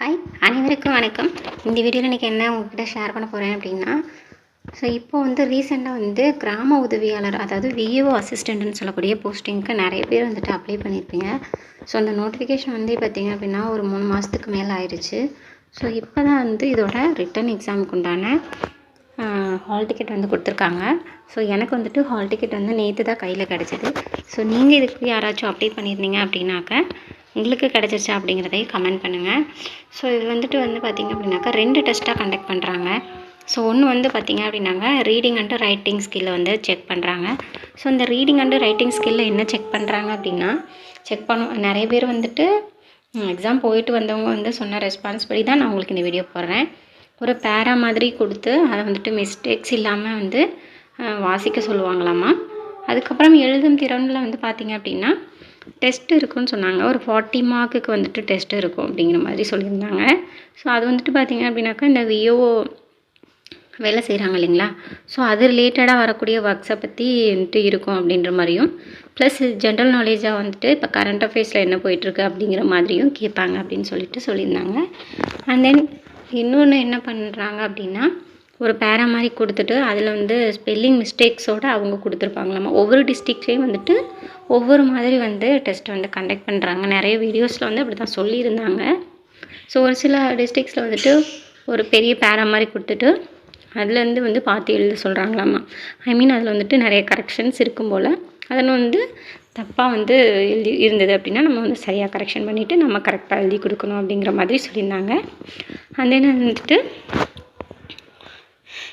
Hi, அனைவருக்கும் வணக்கம். இந்த வீடியோவில் இன்றைக்கி என்ன உங்கள்கிட்ட ஷேர் பண்ண போகிறேன் அப்படின்னா, இப்போ ரீசெண்டாக கிராம உதவியாளர், அதாவது விஏஓ அசிஸ்டண்ட்டுன்னு சொல்லக்கூடிய போஸ்டிங்க்கு நிறைய பேர் அப்ளை பண்ணியிருப்பீங்க. அந்த நோட்டிஃபிகேஷன் பார்த்திங்க அப்படின்னா ஒரு 3 மாதத்துக்கு மேலே ஆயிடுச்சு. இப்போ தான் இதோட ரிட்டன் எக்ஸாமுக்கு உண்டான ஹால் டிக்கெட் கொடுத்துருக்காங்க. எனக்கு ஹால் டிக்கெட் நேற்று தான் கையில் கிடச்சிது. நீங்கள் இதுக்கு யாராச்சும் அப்ளை பண்ணியிருந்தீங்க அப்படின்னாக்க உங்களுக்கு கிடச்சிருச்சா அப்படிங்கிறதையும் கமெண்ட் பண்ணுங்கள். இது பார்த்திங்க அப்படின்னாக்கா 2 டெஸ்ட்டாக கண்டக்ட் பண்ணுறாங்க. ஒன்று பார்த்திங்க அப்படின்னாங்க ரீடிங் அண்டு ரைட்டிங் ஸ்கில்லை செக் பண்ணுறாங்க. இந்த ரீடிங் அண்டு ரைட்டிங் ஸ்கில்லை என்ன செக் பண்ணுறாங்க அப்படின்னா, நிறைய பேர் எக்ஸாம் போயிட்டு வந்தவங்க சொன்ன ரெஸ்பான்ஸ் படி தான் நான் உங்களுக்கு இந்த வீடியோ போடுறேன். ஒரு பேரா மாதிரி கொடுத்து அதை மிஸ்டேக்ஸ் இல்லாமல் வாசிக்க சொல்லுவாங்களாமா. அதுக்கப்புறம் எழுதும் திறனில் பார்த்திங்க அப்படின்னா டெஸ்ட் இருக்குன்னு சொன்னாங்க. ஒரு 40 மார்க்குக்கு டெஸ்ட் இருக்கும் அப்படிங்கிற மாதிரி சொல்லியிருந்தாங்க. அது பார்த்திங்க அப்படின்னாக்கா இந்த விஓஓ வேலை செய்கிறாங்க இல்லைங்களா, அது ரிலேட்டடாக வரக்கூடிய ஒர்க்ஸை பற்றி இருக்கும் அப்படின்ற மாதிரியும், ப்ளஸ் ஜென்ரல் நாலேஜாக இப்போ கரண்ட் அஃபேர்ஸில் என்ன போயிட்டுருக்கு அப்படிங்கிற மாதிரியும் கேட்பாங்க அப்படின்னு சொல்லியிருந்தாங்க. அண்ட் தென் இன்னொன்று என்ன பண்ணுறாங்க அப்படின்னா, ஒரு பேரா மாதிரி கொடுத்துட்டு அதில் ஸ்பெல்லிங் மிஸ்டேக்ஸோடு அவங்க கொடுத்துருப்பாங்களாமா. ஒவ்வொரு டிஸ்ட்ரிக்ட்லேயும் ஒவ்வொரு மாதிரி டெஸ்ட் கண்டக்ட் பண்ணுறாங்க. நிறைய வீடியோஸில் அப்படி தான் சொல்லியிருந்தாங்க. ஒரு சில டிஸ்ட்ரிக்ஸில் ஒரு பெரிய பேரா மாதிரி கொடுத்துட்டு அதுலேருந்து பார்த்து எழுத சொல்கிறாங்களாமா. அதில் நிறைய கரெக்ஷன்ஸ் இருக்கும் போல். அதில் தப்பாக எழுதி இருந்தது அப்படின்னா நம்ம சரியாக கரெக்ஷன் பண்ணிவிட்டு நம்ம கரெக்டாக எழுதி கொடுக்கணும் அப்படிங்கிற மாதிரி சொல்லியிருந்தாங்க. அந்த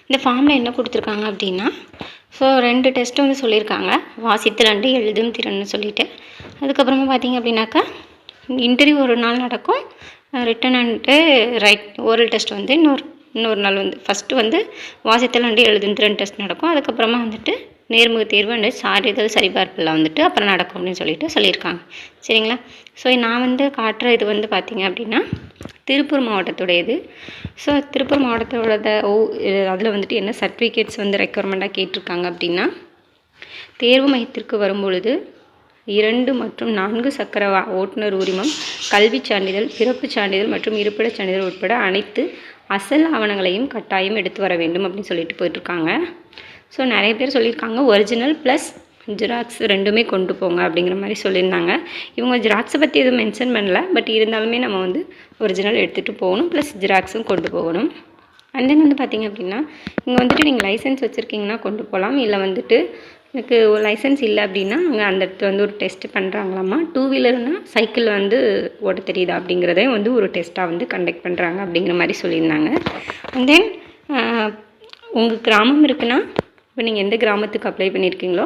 இந்த ஃபார்மில் என்ன கொடுத்துருக்காங்க அப்படின்னா, 2 டெஸ்ட்டு சொல்லியிருக்காங்க. வாசித்தல் அண்டு எழுதும் திறன்னு சொல்லிட்டு. அதுக்கப்புறமா பார்த்திங்க அப்படின்னாக்கா இன்டர்வியூ ஒரு நாள் நடக்கும். ரிட்டன் அண்டு ஓரல் டெஸ்ட் இன்னொரு நாள் ஃபஸ்ட்டு வாசித்தல் அண்டு எழுதும் திறன் டெஸ்ட் நடக்கும். அதுக்கப்புறமா நேர்முக தேர்வு அண்டு சான்றிதழ் சரிபார்ப்பில் அப்புறம் நடக்கும் அப்படின்னு சொல்லியிருக்காங்க. சரிங்களா. நான் காட்டுற இது பார்த்திங்க அப்படின்னா திருப்பூர் மாவட்டத்துடையது. திருப்பூர் மாவட்டத்தோட அதில் என்ன சர்டிஃபிகேட்ஸ் ரெக்குவயர்மெண்ட்டாக கேட்டிருக்காங்க அப்படின்னா, தேர்வு மையத்திற்கு வரும்பொழுது 2 மற்றும் 4 சக்கர ஓட்டுநர் உரிமம், கல்விச் சான்றிதழ், பிறப்புச் சான்றிதழ் மற்றும் இருப்பிடச் சான்றிதழ் உட்பட அனைத்து அசல் ஆவணங்களையும் கட்டாயம் எடுத்து வர வேண்டும் அப்படின்னு சொல்லிட்டு போயிட்டுருக்காங்க. நிறைய பேர் சொல்லியிருக்காங்க ஒரிஜினல் ப்ளஸ் ஜெராக்ஸ் 2மே கொண்டு போங்க அப்படிங்கிற மாதிரி சொல்லியிருந்தாங்க. இவங்க ஜெராக்ஸை பற்றி எதுவும் மென்ஷன் பண்ணல. பட் இருந்தாலுமே நம்ம ஒரிஜினல் எடுத்துகிட்டு போகணும், ப்ளஸ் ஜெராக்ஸும் கொண்டு போகணும். அண்ட் தென் பார்த்திங்க அப்படின்னா இங்கே நீங்கள் லைசன்ஸ் வச்சுருக்கீங்கன்னா கொண்டு போகலாம். இல்லை எனக்கு லைசன்ஸ் இல்லை அப்படின்னா அங்கே அந்த இடத்துல ஒரு டெஸ்ட் பண்ணுறாங்களாமா. 2 வீலர்னால் சைக்கிள் ஓட்ட தெரியுதா அப்படிங்கிறதையும் ஒரு டெஸ்ட்டாக கண்டக்ட் பண்ணுறாங்க அப்படிங்கிற மாதிரி சொல்லியிருந்தாங்க. அண்ட் தென் உங்கள் கிராமம் இருக்குன்னா இப்போ நீங்கள் எந்த கிராமத்துக்கு அப்ளை பண்ணியிருக்கீங்களோ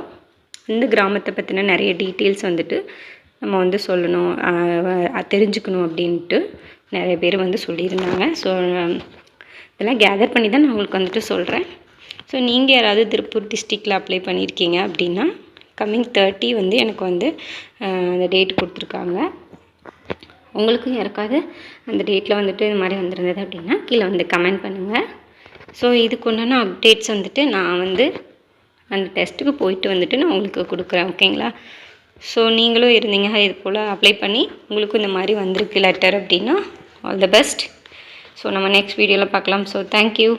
அந்த கிராமத்தை பற்றின நிறைய டீட்டெயில்ஸ் நம்ம சொல்லணும், தெரிஞ்சுக்கணும் அப்படின்ட்டு நிறைய பேர் சொல்லியிருந்தாங்க. இதெல்லாம் கேதர் பண்ணி தான் நான் உங்களுக்கு சொல்கிறேன். நீங்கள் யாராவது திருப்பூர் டிஸ்ட்ரிக்டில் அப்ளை பண்ணியிருக்கீங்க அப்படின்னா கம்மிங் 30 எனக்கு அந்த டேட் கொடுத்துருக்காங்க. உங்களுக்கும் யாருக்காவது அந்த டேட்டில் இது மாதிரி வந்திருந்தது அப்படின்னா கீழே கமெண்ட் பண்ணுங்கள். இதுக்கு உண்டான அப்டேட்ஸ் நான் அந்த டெஸ்ட்டுக்கு போயிட்டு நான் உங்களுக்கு கொடுக்குறேன். ஓகேங்களா. நீங்களும் இருந்தீங்க இது போல் அப்ளை பண்ணி உங்களுக்கும் இந்த மாதிரி வந்திருக்கு லெட்டர் அப்படின்னா ஆல் த பெஸ்ட். நம்ம நெக்ஸ்ட் வீடியோவில் பார்க்கலாம். தேங்க்யூ.